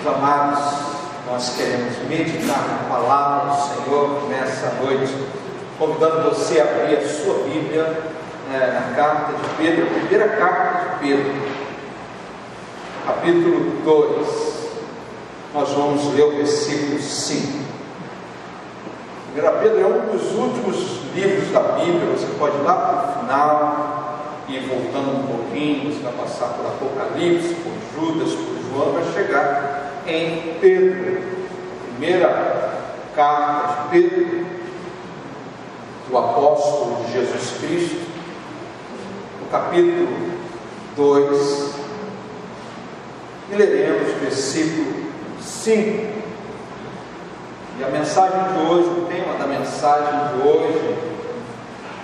Amados, nós queremos meditar na palavra do Senhor nessa noite, convidando você a abrir a sua Bíblia na carta de Pedro, a primeira carta de Pedro, capítulo 2. Nós vamos ler o versículo 5. 1 Pedro é um dos últimos livros da Bíblia. Você pode ir lá para o final e voltando um pouquinho, você vai passar por Apocalipse, por Judas, por João, vai chegar em Pedro, primeira carta de Pedro, do apóstolo de Jesus Cristo, no capítulo 2, e leremos o versículo 5. E a mensagem de hoje, o tema da mensagem de hoje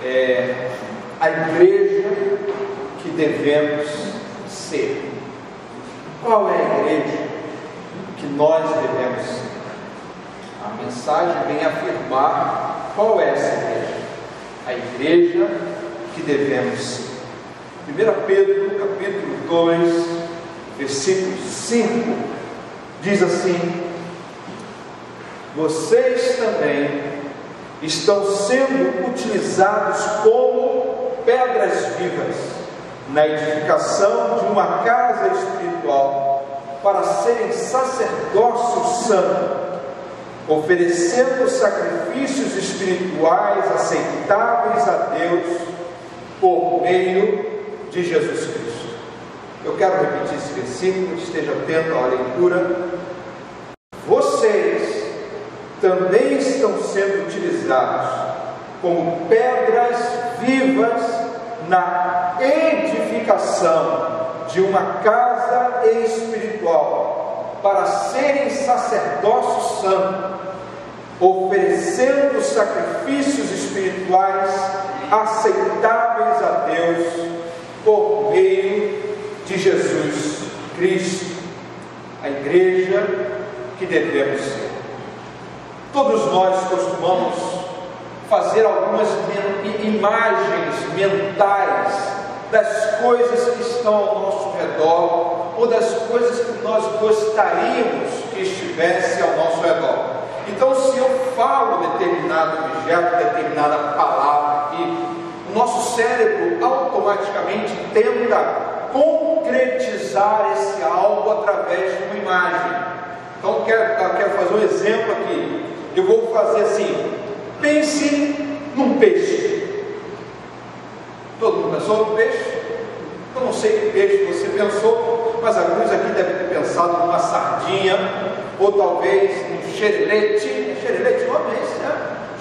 é a igreja que devemos ser. Qual é a igreja que nós devemos ser? A mensagem vem afirmar qual é essa igreja. A igreja que devemos ser. 1 Pedro, capítulo 2, versículo 5, diz assim: vocês também estão sendo utilizados como pedras vivas na edificação de uma casa espiritual, para serem sacerdócio santo, oferecendo sacrifícios espirituais aceitáveis a Deus por meio de Jesus Cristo. Eu quero repetir esse versículo, esteja atento à leitura. Vocês também estão sendo utilizados como pedras vivas na edificação de uma casa espiritual, para serem sacerdócio santo, oferecendo sacrifícios espirituais aceitáveis a Deus por meio de Jesus Cristo. A igreja que devemos ser. Todos nós costumamos fazer algumas imagens mentais das coisas que estão ao nosso redor, ou das coisas que nós gostaríamos que estivesse ao nosso redor. Então, se eu falo determinado objeto, determinada palavra aqui, o nosso cérebro automaticamente tenta concretizar esse algo através de uma imagem. Então, quero fazer um exemplo aqui. Eu vou fazer assim: pense num peixe. Todo mundo pensou no peixe? Eu não sei que peixe você pensou, mas alguns aqui devem ter pensado numa sardinha, ou talvez num xerelete. Xerelete, não é esse, né?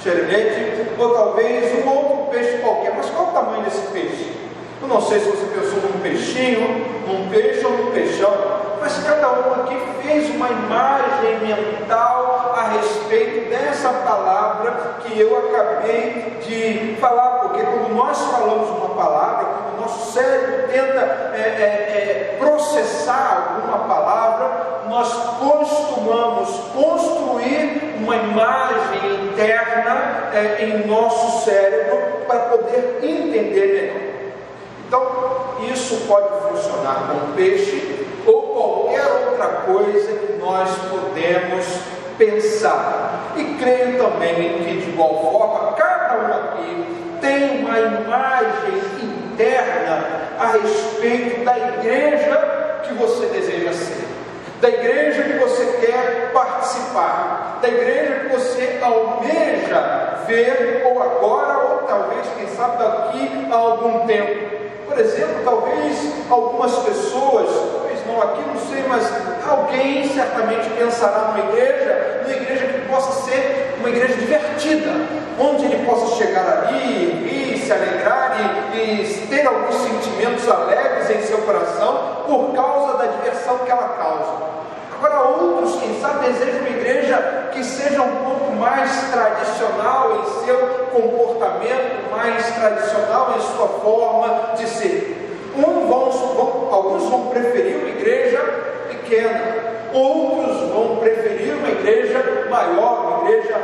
Xerelete, ou talvez um outro peixe qualquer. Mas qual o tamanho desse peixe? Eu não sei se você pensou num peixinho, num peixe ou num peixão, mas cada um aqui fez uma imagem mental a respeito dessa palavra que eu acabei de falar, porque quando nós falamos uma palavra, quando o nosso cérebro tenta processar alguma palavra, nós costumamos construir uma imagem interna em nosso cérebro para poder entender melhor. Então, isso pode funcionar com o peixe ou qualquer outra coisa que nós podemos pensar. E creio também que, de igual forma, cada um aqui tem uma imagem interna a respeito da igreja que você deseja ser, da igreja que você quer participar, da igreja que você almeja ver, ou agora, ou talvez, quem sabe, daqui a algum tempo. Por exemplo, talvez algumas pessoas, talvez não aqui, não sei, mas alguém certamente pensará numa igreja que possa ser uma igreja divertida, onde ele possa chegar ali, se alegrar e ter alguns sentimentos alegres em seu coração por causa da diversão que ela causa. Agora outros, quem sabe, desejam uma igreja que seja um pouco mais tradicional em seu comportamento, mais tradicional em sua forma de ser. Alguns vão preferir uma igreja pequena, outros vão preferir uma igreja maior, uma igreja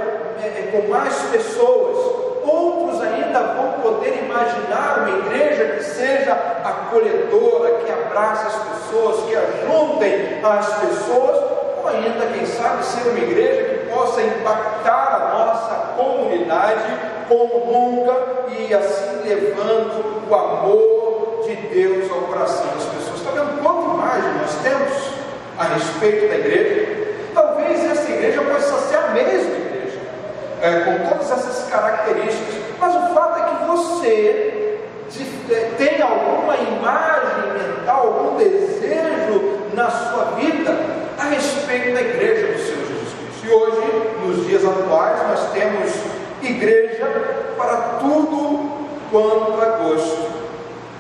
com mais pessoas. Outros ainda vão poder imaginar uma igreja que seja acolhedora, que abrace as pessoas, que ajuntem as pessoas. ou ainda, quem sabe, ser uma igreja que possa impactar a nossa comunidade como nunca, e assim levando o amor de Deus ao coração das pessoas. Está vendo quanta imagem nós temos a respeito da igreja? Talvez essa igreja possa ser a mesma igreja, com todas essas características, mas o fato é que você tem alguma imagem mental, algum desejo na sua vida a respeito da igreja do Senhor Jesus Cristo. E hoje, nos dias atuais, nós temos igreja para tudo quanto é gosto.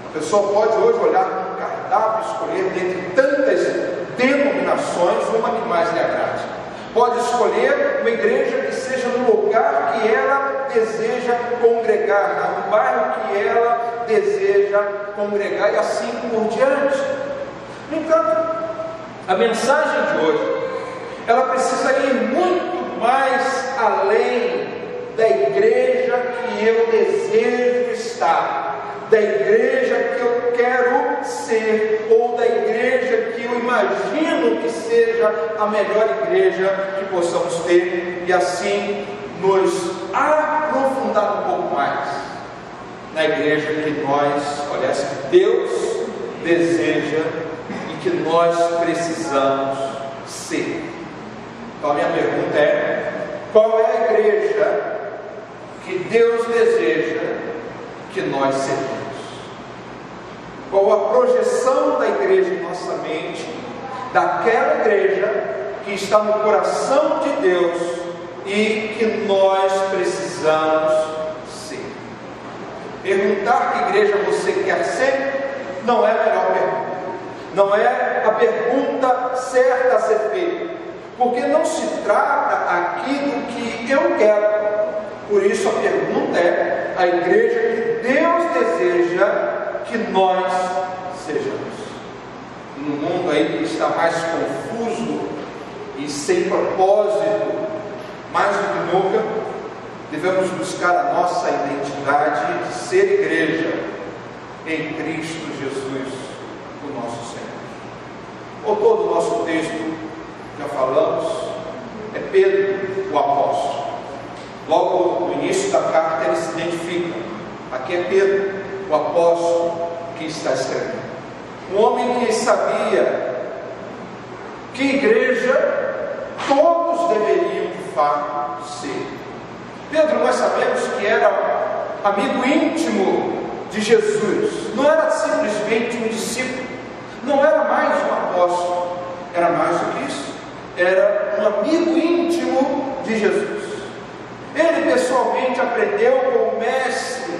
A pessoa pode hoje olhar para um cardápio, escolher dentre tantas denominações uma que mais lhe agrade. Pode escolher uma igreja que seja no lugar que ela deseja congregar, no bairro que ela deseja congregar, e assim por diante. No entanto, a mensagem de hoje, ela precisa ir muito mais além da igreja que eu desejo estar, da igreja que eu quero ser, ou da igreja que eu imagino que seja a melhor igreja que possamos ter, e assim nos aprofundar um pouco mais na igreja que Deus deseja e que nós precisamos ser. Então a minha pergunta é: qual é a igreja que Deus deseja que nós sejamos? Qual a projeção da igreja em nossa mente, daquela igreja que está no coração de Deus e que nós precisamos ser? Perguntar que igreja você quer ser não é a melhor pergunta, não é a pergunta certa a ser feita, porque não se trata aqui do que eu quero. Por isso a pergunta é a igreja que Deus deseja que nós sejamos. No mundo aí que está mais confuso e sem propósito, mais do que nunca, devemos buscar a nossa identidade de ser igreja em Cristo Jesus, o nosso Senhor. O todo o nosso texto, já falamos, é Pedro, o apóstolo. Logo no início da carta ele se identifica. Aqui é Pedro, o apóstolo, que está escrevendo. Um homem que sabia que igreja todos deveriam de fato ser. Pedro, nós sabemos que era amigo íntimo de Jesus, não era simplesmente um discípulo, não era mais um apóstolo, era mais do que isso, era um amigo íntimo de Jesus. Ele pessoalmente aprendeu com o mestre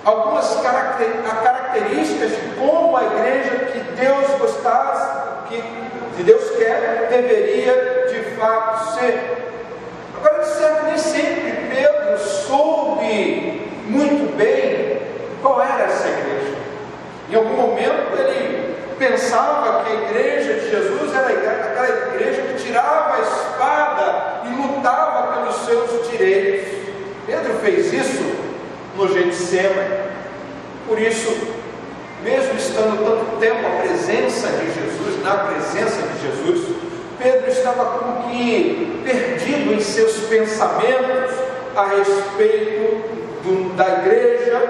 algumas características de como a igreja que Deus que Deus quer, deveria de fato ser. Agora, de certo, nem sempre Pedro soube muito bem qual era essa igreja. Em algum momento ele pensava que a igreja de Jesus era aquela igreja que tirava a espada e lutava pelos seus direitos. Pedro fez isso no Getsemane. Por isso, mesmo estando tanto tempo na presença de Jesus, Pedro estava como que perdido em seus pensamentos a respeito da igreja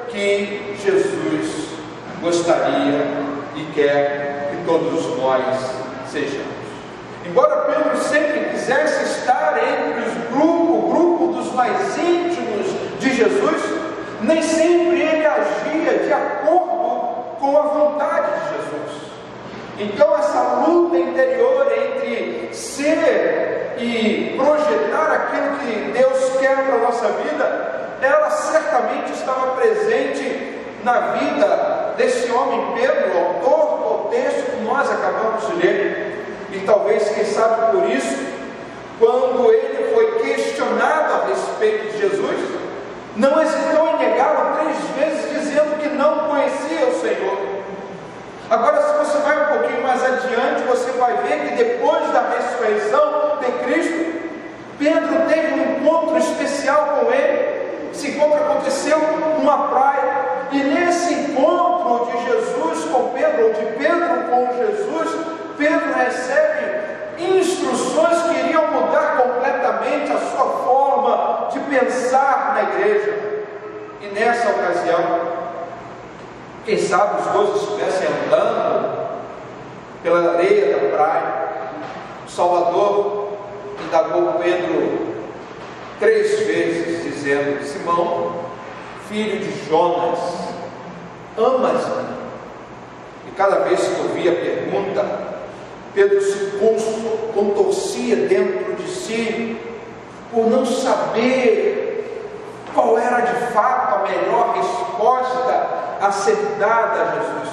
que Jesus gostaria e quer que todos nós sejamos. Embora Pedro sempre quisesse estar entre o grupo dos mais íntimos de Jesus, nem sempre ele agia de acordo com a vontade de Jesus. Então essa luta interior entre ser e projetar aquilo que Deus quer para a nossa vida, ela certamente estava presente na vida desse homem Pedro, autor do texto que nós acabamos de ler. E talvez, quem sabe por isso, quando ele foi questionado a respeito de Jesus, não hesitou em negá-lo 3 vezes, dizendo que não conhecia o Senhor. Agora, se você vai um pouquinho mais adiante, você vai ver que depois da ressurreição de Cristo, Pedro teve um encontro especial com ele. Esse encontro aconteceu numa praia, e nesse encontro de Jesus com Pedro, ou de Pedro com Jesus, Pedro recebe nessa ocasião, quem sabe os dois estivessem andando pela areia da praia, o Salvador indagou Pedro 3 vezes, dizendo: Simão, filho de Jonas, amas-me? E cada vez que ouvia a pergunta, Pedro se contorcia dentro de si, por não saber qual era de fato a melhor resposta a ser dada a Jesus.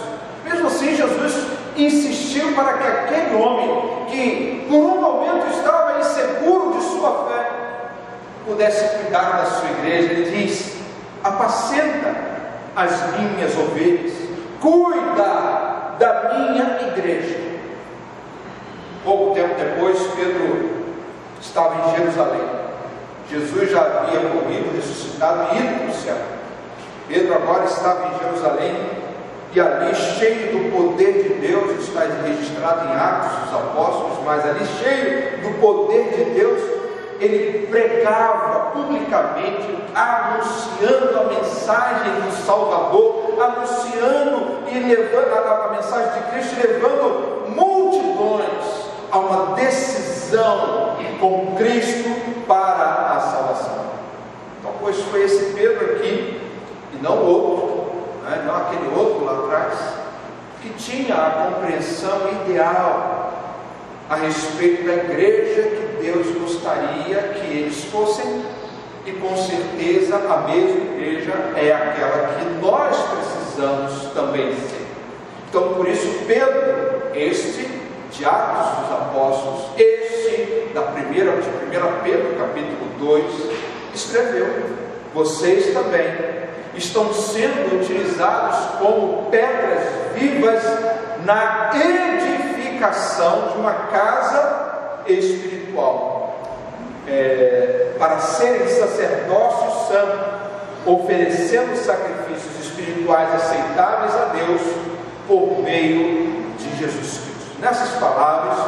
Mesmo assim, Jesus insistiu para que aquele homem, que por um momento estava inseguro de sua fé, pudesse cuidar da sua igreja. Ele diz: apacenta as minhas ovelhas, cuida da minha igreja. Pouco tempo depois, Pedro estava em Jerusalém. Jesus já havia morrido, ressuscitado e ido para o céu. Pedro agora estava em Jerusalém, e ali, cheio do poder de Deus, está registrado em Atos dos Apóstolos, mas ali, cheio do poder de Deus, ele pregava publicamente, anunciando a mensagem do Salvador, anunciando e levando a mensagem de Cristo, levando multidões a uma decisão com Cristo para a salvação. Então, pois foi esse Pedro aqui, e não o outro, não aquele outro lá atrás, que tinha a compreensão ideal a respeito da igreja que Deus gostaria que eles fossem, e com certeza a mesma igreja é aquela que nós precisamos também ser. Então, por isso, Pedro, este de Atos dos Apóstolos, este de 1 Pedro capítulo 2, escreveu: vocês também estão sendo utilizados como pedras vivas na edificação de uma casa espiritual, para serem sacerdócio santo, oferecendo sacrifícios espirituais aceitáveis a Deus por meio de Jesus Cristo. Nessas palavras,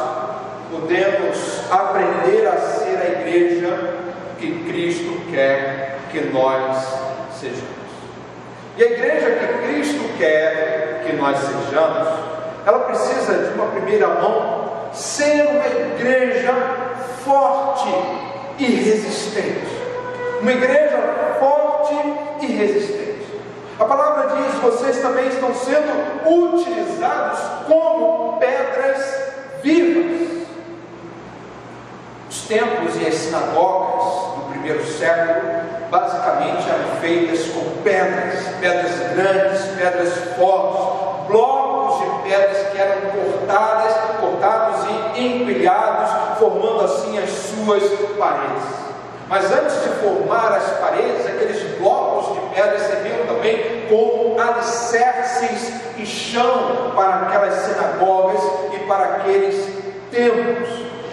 podemos aprender a ser a igreja que Cristo quer que nós sejamos. E a igreja que Cristo quer que nós sejamos, ela precisa, de uma primeira mão, ser uma igreja forte e resistente. Uma igreja forte e resistente. A palavra diz: vocês também estão sendo utilizados como pedras vivas. Os templos e as sinagogas do primeiro século basicamente eram feitas com pedras grandes, pedras fortes, blocos de pedras que eram cortados e empilhados, formando assim as suas paredes. Mas antes de formar as paredes, aqueles blocos de pedra serviam também como alicerces e chão para aquelas sinagogas e para aqueles templos.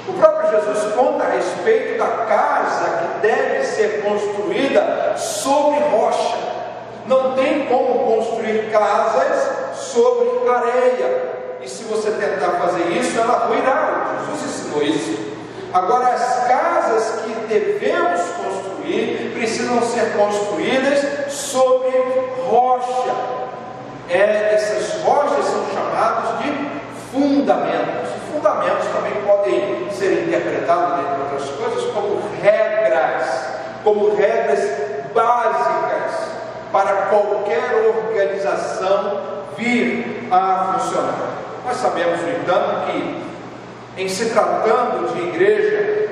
O próprio Jesus conta a respeito da casa que deve ser construída sobre rocha. Não tem como construir casas sobre areia. E se você tentar fazer isso, ela ruirá. Jesus ensinou isso. Agora, as casas que devemos construir precisam ser construídas sobre rocha. Essas rochas são chamadas de fundamentos. Fundamentos também podem ser interpretados, entre outras coisas, como regras básicas para qualquer organização vir a funcionar. Nós sabemos, no entanto, que em se tratando de igreja,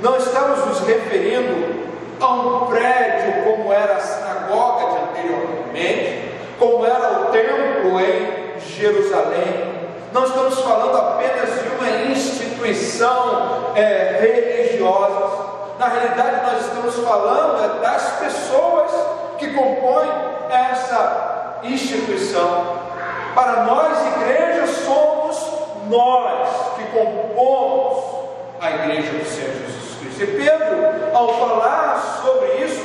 não estamos nos referindo a um prédio como era a sinagoga de anteriormente, como era o templo em Jerusalém. Não estamos falando apenas de uma instituição religiosa. Na realidade, nós estamos falando das pessoas que compõem essa instituição. Para nós, igreja, somos nós que compomos a igreja do Senhor Jesus Cristo. E Pedro, ao falar sobre isso,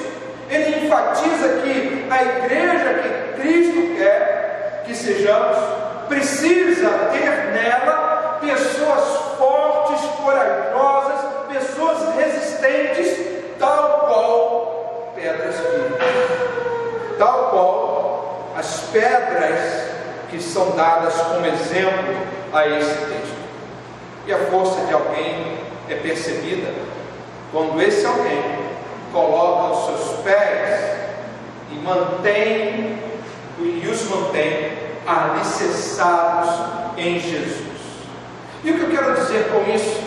ele enfatiza que a igreja que Cristo quer que sejamos precisa ter nela pessoas fortes, corajosas, pessoas resistentes, tal qual pedras vivas, tal a esse texto. E a força de alguém é percebida quando esse alguém coloca os seus pés e os mantém alicerçados em Jesus. E o que eu quero dizer com isso?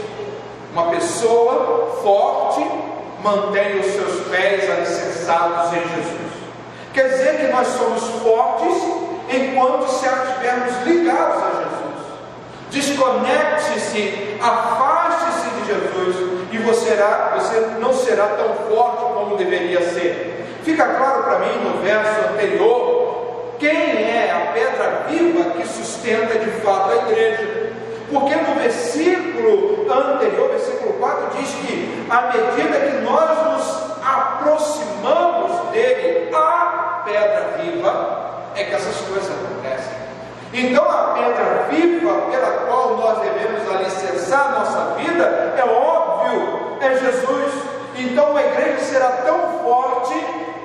Uma pessoa forte mantém os seus pés alicerçados em Jesus. Quer dizer que nós somos fortes enquanto estivermos ligados a Jesus. Desconecte-se, afaste-se de Jesus e você não será tão forte como deveria ser. Fica claro para mim no verso anterior quem é a pedra viva que sustenta de fato a igreja. Porque no versículo anterior, versículo 4, diz que à medida que nós nos aproximamos dele, a pedra viva, é que essas coisas acontecem. Então a pedra viva pela qual nós devemos alicerçar nossa vida, é óbvio, é Jesus. Então a igreja será tão forte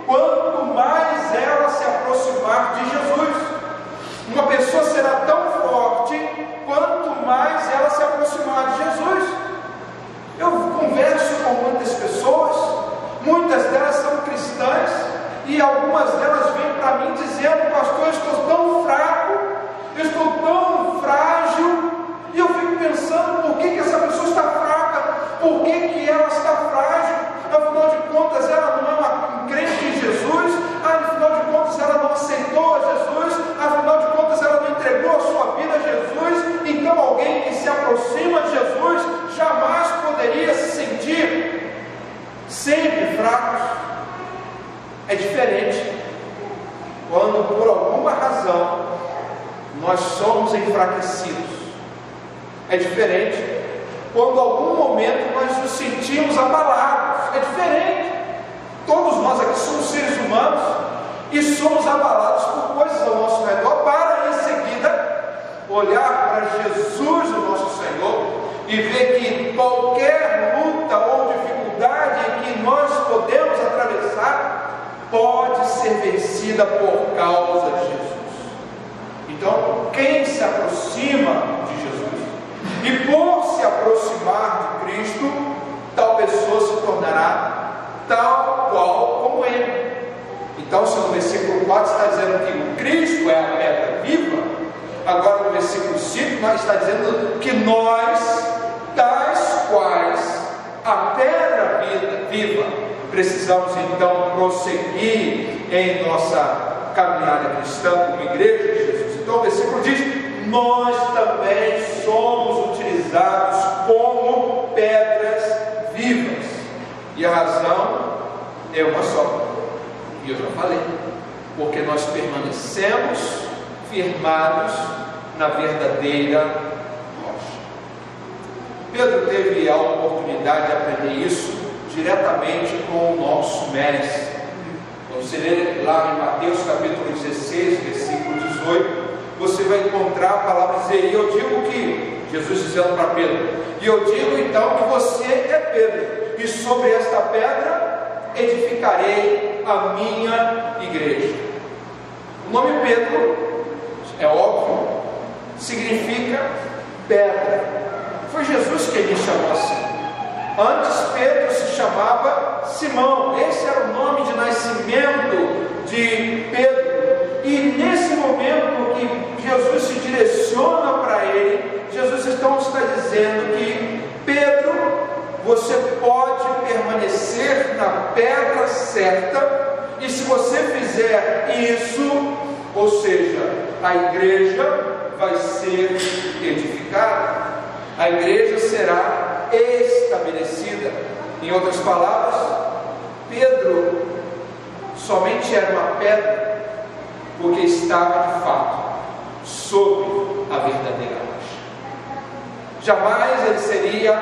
quanto mais ela se aproximar de Jesus. Uma pessoa será tão forte quanto mais ela se aproximar de Jesus. Eu converso com muitas pessoas, muitas delas são cristãs, e algumas delas vêm para mim dizendo: pastor, eu estou tão fraco, eu estou tão frágil, e eu fico pensando, por que essa pessoa está fraca? Por que ela está frágil? Afinal de contas, ela não é uma crente em Jesus, afinal de contas, ela não aceitou a Jesus, afinal de contas, ela não entregou a sua vida a Jesus. Então alguém que se aproxima de Jesus jamais poderia se sentir sempre fraco. É diferente quando por alguma razão nós somos enfraquecidos. É diferente quando algum momento nós nos sentimos abalados. É diferente. Todos nós aqui somos seres humanos e somos abalados por coisas ao nosso redor, para em seguida olhar para Jesus, o nosso Senhor, e ver que qualquer luta ou dificuldade que nós podemos atravessar pode ser vencida por causa de Jesus. Então, quem se aproxima de Jesus e por se aproximar de Cristo, tal pessoa se tornará tal qual como Ele. Então, se no versículo 4 está dizendo que o Cristo é a pedra viva, agora no versículo 5 está dizendo que nós, tais quais a pedra viva, precisamos então prosseguir em nossa caminhada cristã como igreja de Jesus. Então o versículo diz: nós também somos utilizados como pedras vivas, e a razão é uma só, e eu já falei, porque nós permanecemos firmados na verdadeira rocha. Pedro teve a oportunidade de aprender isso diretamente com o nosso mestre. Quando você lê lá em Mateus capítulo 16, versículo 18, você vai encontrar a palavra dizer: e eu digo que, Jesus dizendo para Pedro, e eu digo então que você é Pedro, e sobre esta pedra edificarei a minha igreja. O nome Pedro, é óbvio, significa pedra. Foi Jesus que ele chamou assim. Antes Pedro se chamava Simão, esse era o nome de nascimento de Pedro. E nesse momento que Jesus se direciona para ele, Jesus então está dizendo que Pedro, você pode permanecer na pedra certa, e se você fizer isso, ou seja, a igreja vai ser edificada, a igreja será estabelecida. Em outras palavras, Pedro somente era uma pedra porque estava de fato sobre a verdadeira rocha. Jamais ele seria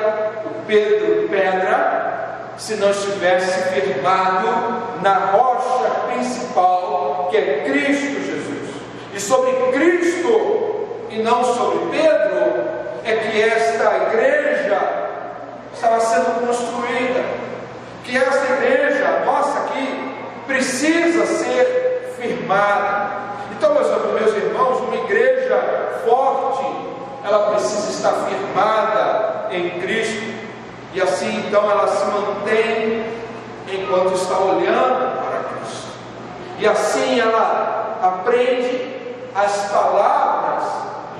o Pedro pedra se não estivesse firmado na rocha principal, que é Cristo Jesus. E sobre Cristo e não sobre Pedro é que esta igreja estava sendo construída, que esta igreja nossa aqui precisa ser firmada. Então, meus irmãos, uma igreja forte ela precisa estar firmada em Cristo, e assim então ela se mantém enquanto está olhando para Cristo, e assim ela aprende as palavras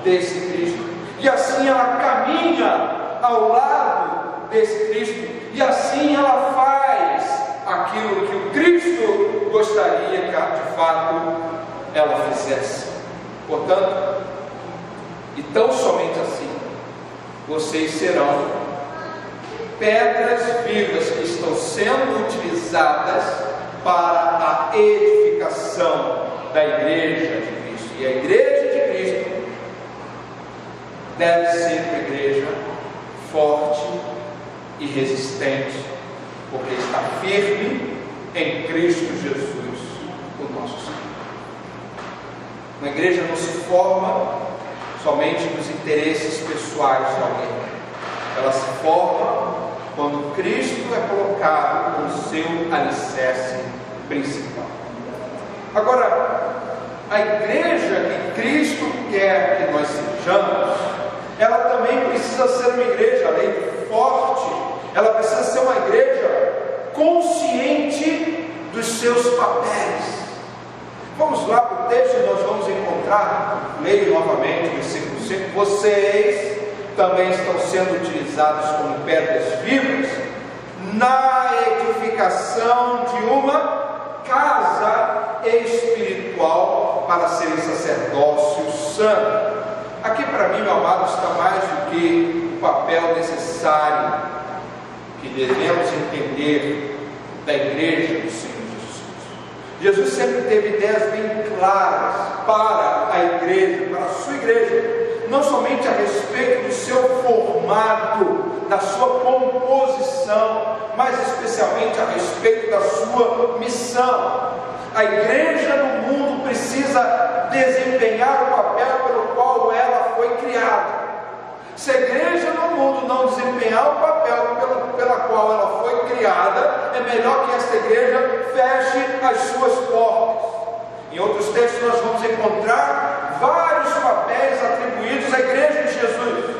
desse Cristo, e assim ela caminha ao lado desse Cristo, e assim ela faz aquilo que o Cristo gostaria que de fato ela fizesse. Portanto, e tão somente assim, vocês serão pedras vivas que estão sendo utilizadas para a edificação da igreja de Cristo. E a igreja de Cristo deve ser uma igreja forte e resistente, porque está firme em Cristo Jesus, o nosso Senhor. Uma igreja não se forma somente nos interesses pessoais de alguém. Ela se forma quando Cristo é colocado como seu alicerce principal. Agora, a igreja que Cristo quer que nós sejamos, ela também precisa ser uma igreja, além de forte, ela precisa ser uma igreja consciente dos seus papéis. Vamos lá para o texto e nós vamos encontrar, leio novamente o versículo 5: vocês também estão sendo utilizados como pedras vivas na edificação de uma casa espiritual para serem sacerdócio santo. Aqui para mim, meu amado, está mais do que o papel necessário que devemos entender da igreja do Senhor Jesus. Jesus sempre teve ideias bem claras para a igreja, para a sua igreja, não somente a respeito do seu formato, da sua composição, mas especialmente a respeito da sua missão. A igreja no mundo precisa desempenhar o papel pelo qual ela foi criada. Se a igreja no mundo não desempenhar o papel pela qual ela foi criada, é melhor que esta igreja feche as suas portas. Em outros textos nós vamos encontrar vários papéis atribuídos à igreja de Jesus,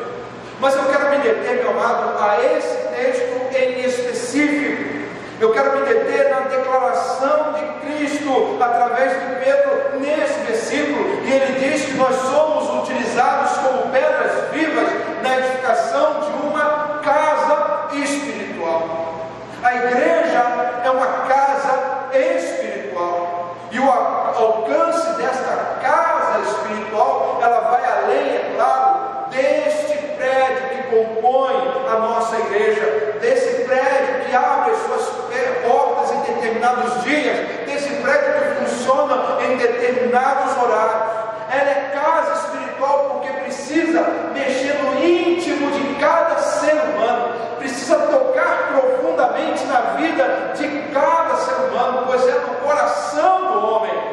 mas eu quero me deter, meu amado, a esse texto em específico. Eu quero me deter na declaração de Cristo através de Pedro nesse versículo, e ele diz que nós somos utilizados como pedras vivas na edificação de uma casa espiritual. A igreja é uma casa espiritual, e o alcance desta casa espiritual, ela vai além, é claro, deste prédio que compõe a nossa igreja, desse prédio que abre as suas portas em determinados dias, desse prédio que funciona em determinados horários. Ela é casa espiritual porque precisa mexer no íntimo de cada ser humano, precisa tocar profundamente na vida de cada ser humano, pois é no coração do homem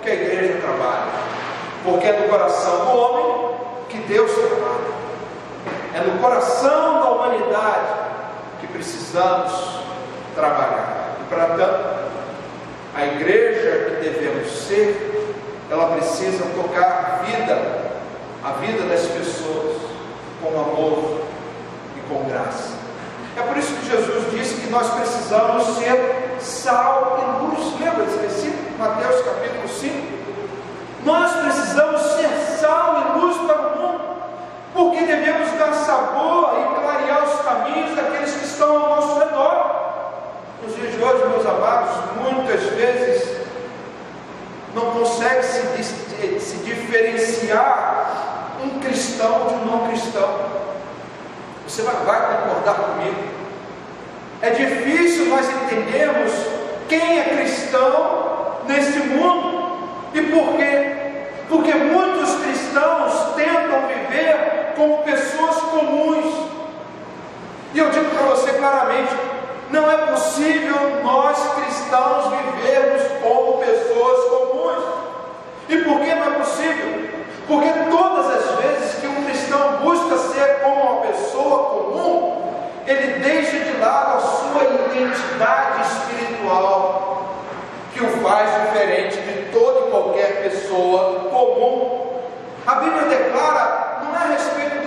que a igreja trabalha, porque é no coração do homem que Deus trabalha. É no coração da humanidade que precisamos trabalhar. E para tanto, a igreja que devemos ser, ela precisa tocar a vida das pessoas com amor e com graça. É por isso que Jesus disse que nós precisamos ser sal e luz. Lembra desse versículo? Mateus capítulo 5. Nós precisamos ser sal e luz para o mundo, porque devemos dar sabor e clarear os caminhos daqueles que estão ao nosso redor. Nos dias de hoje, meus amados, muitas vezes não consegue se diferenciar um cristão de um não cristão. Você vai concordar comigo? É difícil nós entendermos quem é cristão neste mundo. E por quê? Porque muitos cristãos tentam viver como pessoas comuns. E eu digo para você claramente, não é possível nós cristãos vivermos como pessoas comuns. E por que não é possível? Porque todas as vezes que um cristão busca ser como uma pessoa comum, ele deixa de lado a sua identidade espiritual, que o faz diferente de toda e qualquer pessoa comum. A Bíblia declara, não é a respeito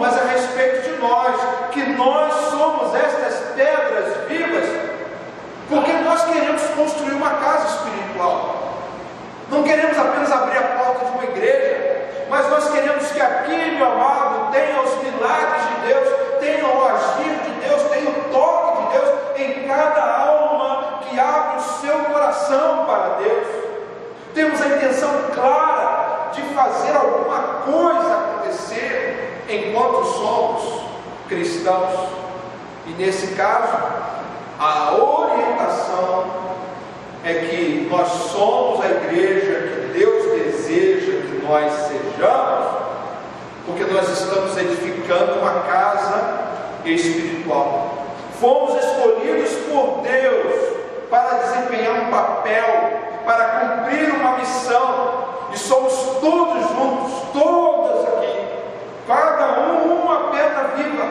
mas a respeito de nós, que nós somos estas pedras vivas, porque nós queremos construir uma casa espiritual. Não queremos apenas abrir a porta de uma igreja, mas nós queremos que aqui, meu amado, tenha os milagres de Deus, tenha o agir de Deus, tenha o toque de Deus em cada alma que abre o seu coração para Deus. Temos a intenção clara de fazer alguma coisa acontecer enquanto somos cristãos. E nesse caso, a orientação é que nós somos a igreja que Deus deseja que nós sejamos, porque nós estamos edificando uma casa espiritual. Fomos escolhidos por Deus para desempenhar um papel, para cumprir uma missão, e somos todos juntos, todas aqui, cada um uma pedra viva,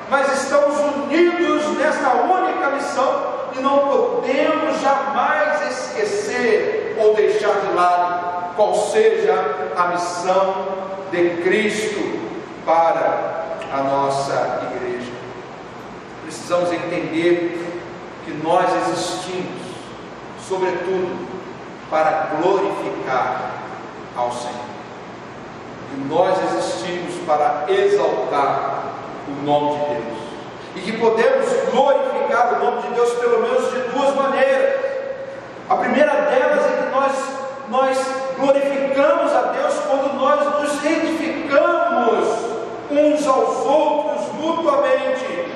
mas estamos unidos nesta única missão, e não podemos jamais esquecer ou deixar de lado qual seja a missão de Cristo para a nossa igreja. Precisamos entender que nós existimos, sobretudo, para glorificar ao Senhor. Que nós existimos para exaltar o nome de Deus. E que podemos glorificar o nome de Deus pelo menos de duas maneiras. A primeira delas é que nós glorificamos a Deus quando nós nos edificamos uns aos outros mutuamente.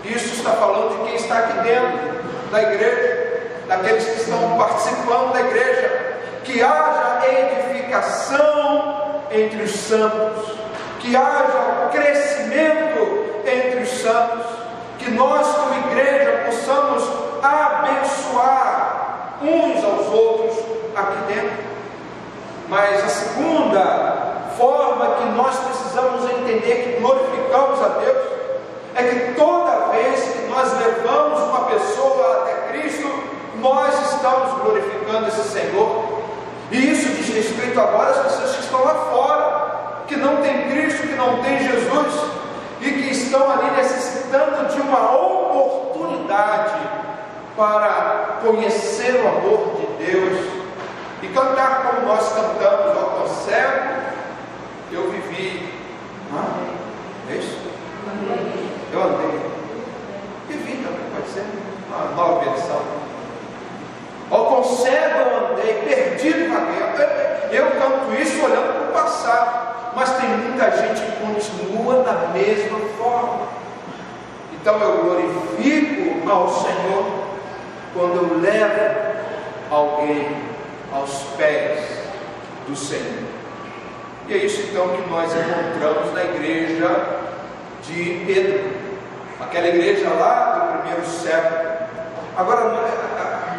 Isso está falando de quem está aqui dentro da igreja, daqueles que estão participando da igreja. Que haja edificação entre os santos, que haja crescimento entre os santos, que nós como igreja possamos abençoar uns aos outros aqui dentro. Mas a segunda forma que nós precisamos entender que glorificamos a Deus é que toda vez que nós levamos uma pessoa até Cristo, nós estamos glorificando esse Senhor. E isso diz respeito agora às pessoas que estão lá fora, que não têm Cristo, que não têm Jesus, e que estão ali necessitando de uma oportunidade para conhecer o amor de Deus e cantar como nós cantamos ao concego. Eu vivi, é isso? Eu andei, vivi também, pode ser uma nova versão. Ao concego eu andei, perdido na guerra. Eu canto isso olhando para o passado, mas tem muita gente que continua da mesma forma. Então eu glorifico ao Senhor quando eu levo alguém aos pés do Senhor. E é isso então que nós encontramos na igreja de Pedro, aquela igreja lá do primeiro século. Agora,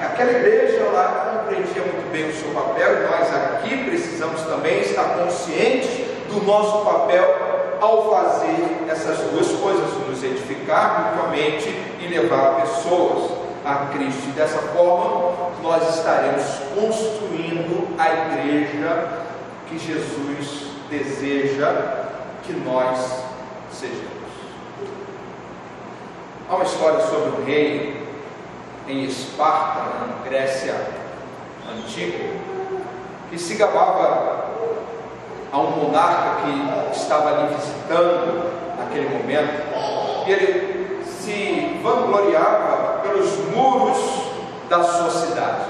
aquela igreja lá compreendia muito bem o seu papel, e nós aqui precisamos também estar conscientes do nosso papel ao fazer essas duas coisas, nos edificar mutuamente e levar pessoas a Cristo. E dessa forma nós estaremos construindo a igreja que Jesus deseja que nós sejamos. Há uma história sobre um rei em Esparta, na Grécia antiga, que se gabava a um monarca que estava ali visitando naquele momento, e ele se vangloriava pelos muros da sua cidade.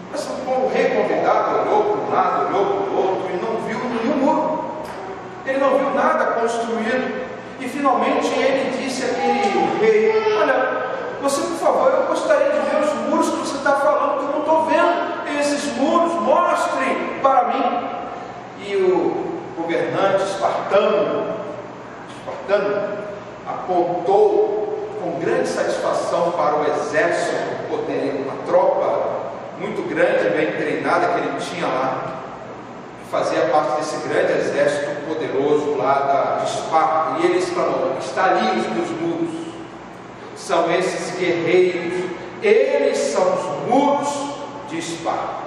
Mas o rei convidado olhou para um lado, olhou para o outro e não viu nenhum muro, ele não viu nada construído, e finalmente ele disse àquele rei: olha, você, por favor, eu gostaria de ver os muros que você está falando, que eu não estou vendo esses muros, mostre para mim. E o governante espartano apontou com grande satisfação para o exército, uma tropa muito grande, bem treinada que ele tinha lá, que fazia parte desse grande exército poderoso lá de Esparta. E ele exclamou: está ali os meus muros, são esses guerreiros, eles são os muros de Esparta.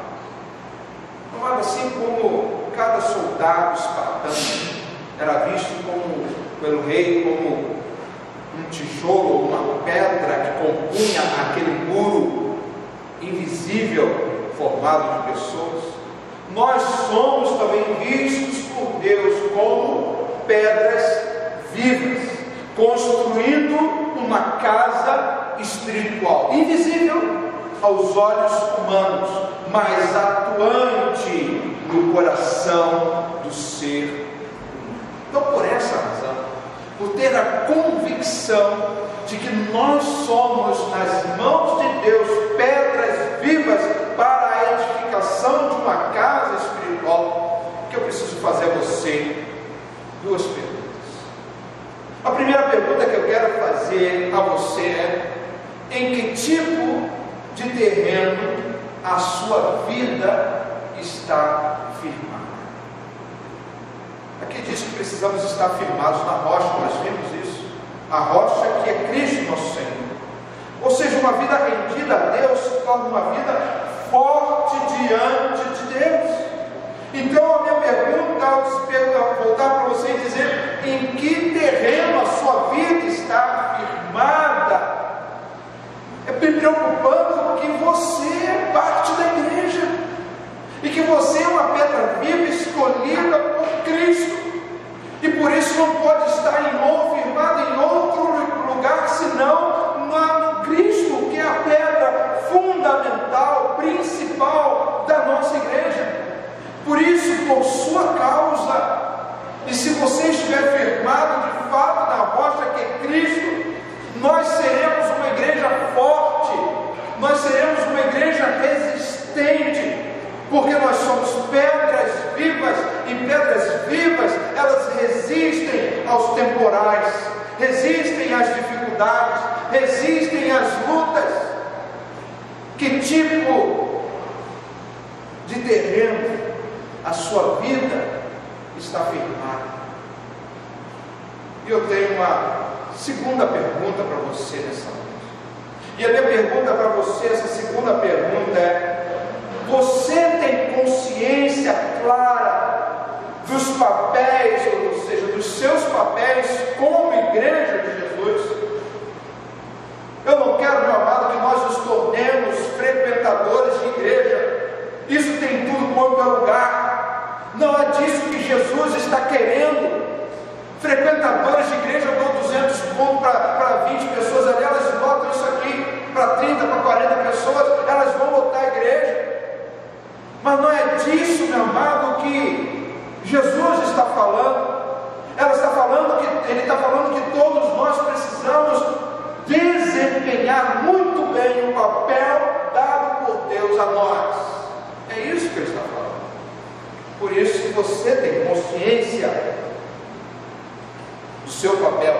Assim como cada soldado espartano era visto como pelo rei como um tijolo ou uma pedra que compunha aquele muro invisível formado de pessoas, nós somos também vistos por Deus como pedras vivas, construindo uma casa espiritual, invisível aos olhos humanos, mas atuante no coração do ser humano. Então, por essa razão, por ter a convicção de que nós somos, nas mãos de Deus, pedras vivas para a edificação de uma casa espiritual, que eu preciso fazer a você duas perguntas. A primeira pergunta que eu quero fazer a você é: em que tipo de terreno a sua vida está firmada? Aqui diz que precisamos estar firmados na rocha, nós vimos isso, a rocha que é Cristo nosso Senhor. Ou seja, uma vida rendida a Deus se torna uma vida forte diante de Deus. Então a minha pergunta, ao voltar para você e dizer: em que terreno a sua vida está firmada? É me preocupando que você é parte da igreja e que você é uma pedra viva escolhida por Cristo, e por isso não pode estar firmado em outro lugar senão no Cristo, que é a pedra fundamental, principal da nossa igreja. Por isso, por sua causa, e se você estiver firmado de fato na rocha que é Cristo, nós seremos uma igreja forte, nós seremos uma igreja resistente, porque nós somos pedras vivas, e pedras vivas, elas resistem aos temporais, resistem às dificuldades, resistem às lutas. Que tipo de terreno a sua vida está firmada? E eu tenho uma segunda pergunta para você nessa noite. E a minha pergunta para você, essa segunda pergunta é: você tem consciência clara dos papéis, ou seja, dos seus papéis como igreja de Jesus? Eu não quero, meu amado, que nós nos tornemos frequentadores de igreja. Isso tem tudo quanto é lugar. Não é disso que Jesus está querendo. Frequentadores de igreja, eu dou 200 pontos para 20 pessoas ali, elas botam isso aqui para 30, para 40 pessoas, elas vão lotar a igreja. Mas não é disso, meu amado, que Jesus está falando. Ele está falando que todos nós precisamos desempenhar muito bem o papel dado por Deus a nós. É isso que ele está falando. Por isso, se você tem consciência do seu papel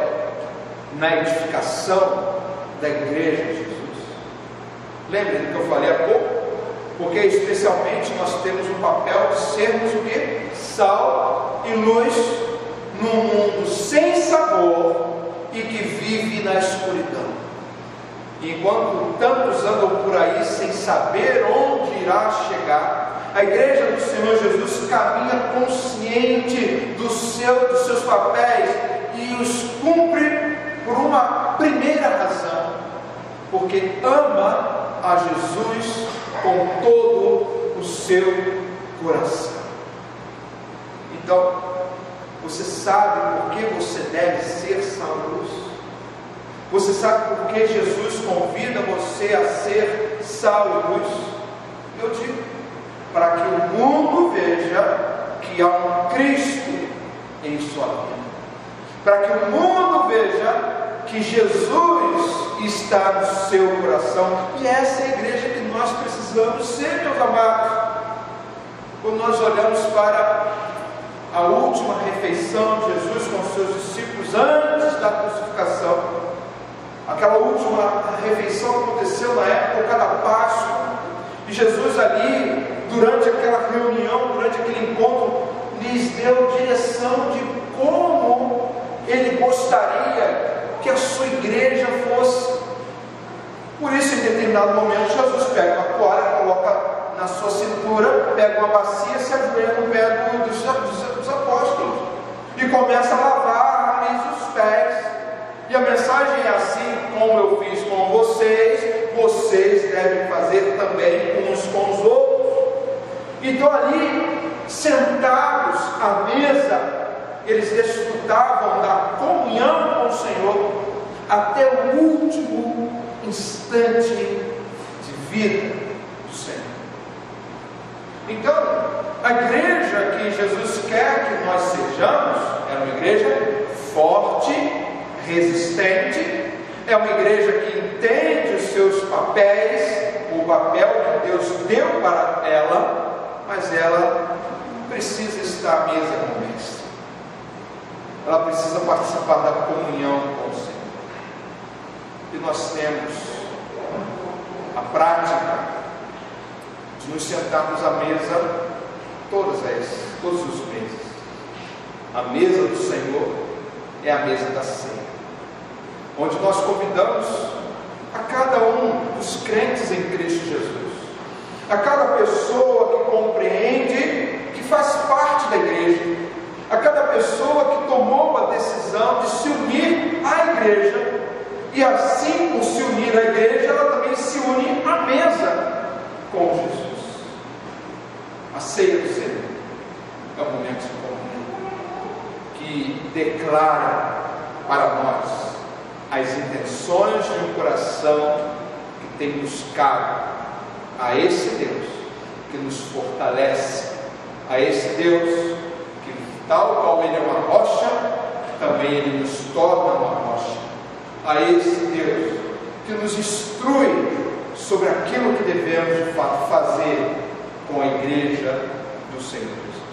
na edificação da igreja de Jesus, lembre do que eu falei há pouco, porque especialmente nós temos o papel de sermos o quê? Sal e luz num mundo sem sabor e que vive na escuridão. Enquanto tantos andam por aí sem saber onde irá chegar, a igreja do Senhor Jesus caminha consciente dos seus papéis e os cumpre por uma primeira razão: porque ama a Jesus com todo o seu coração. Então, você sabe por que você deve ser sal e luz? Você sabe por que Jesus convida você a ser sal e luz? Eu digo: para que o mundo veja que há um Cristo em sua vida, para que o mundo veja que Jesus está no seu coração. E essa é a igreja que nós precisamos ser, meus amados. Quando nós olhamos para a última refeição de Jesus com os seus discípulos antes da crucificação, aquela última refeição aconteceu na época da Páscoa, e Jesus ali, durante aquela reunião, durante aquele encontro, lhes deu direção de como ele gostaria que a sua igreja fosse. Por isso, em determinado momento, Jesus pega uma toalha, coloca na sua cintura, pega uma bacia, se ajoelha no pé dos apóstolos e começa a lavar a mesa E a mensagem é assim: como eu fiz com vocês, vocês devem fazer também uns com os outros. Então ali, sentados à mesa, eles desfrutavam da comunhão com o Senhor até o último instante de vida do Senhor. Então, a igreja que Jesus quer que nós sejamos é uma igreja forte, resistente, é uma igreja que entende os seus papéis, o papel que Deus deu para ela, mas ela precisa estar à mesa com o Mestre. Ela precisa participar da comunhão com o Senhor. E nós temos a prática de nos sentarmos à mesa todos os meses. A mesa do Senhor é a mesa da ceia, onde nós convidamos a cada um dos crentes em Cristo Jesus, a cada pessoa que compreende que faz parte da igreja, a cada pessoa que tomou a decisão de se unir à igreja, e assim, por se unir à igreja, ela também se une à mesa com Jesus. A ceia do Senhor é um momento de comunhão que declara para nós as intenções de um coração que tem buscado a esse Deus que nos fortalece, a esse Deus que, tal qual Ele é uma rocha, também Ele nos torna uma rocha, a esse Deus que nos instrui sobre aquilo que devemos de fato fazer com a igreja do Senhor Jesus.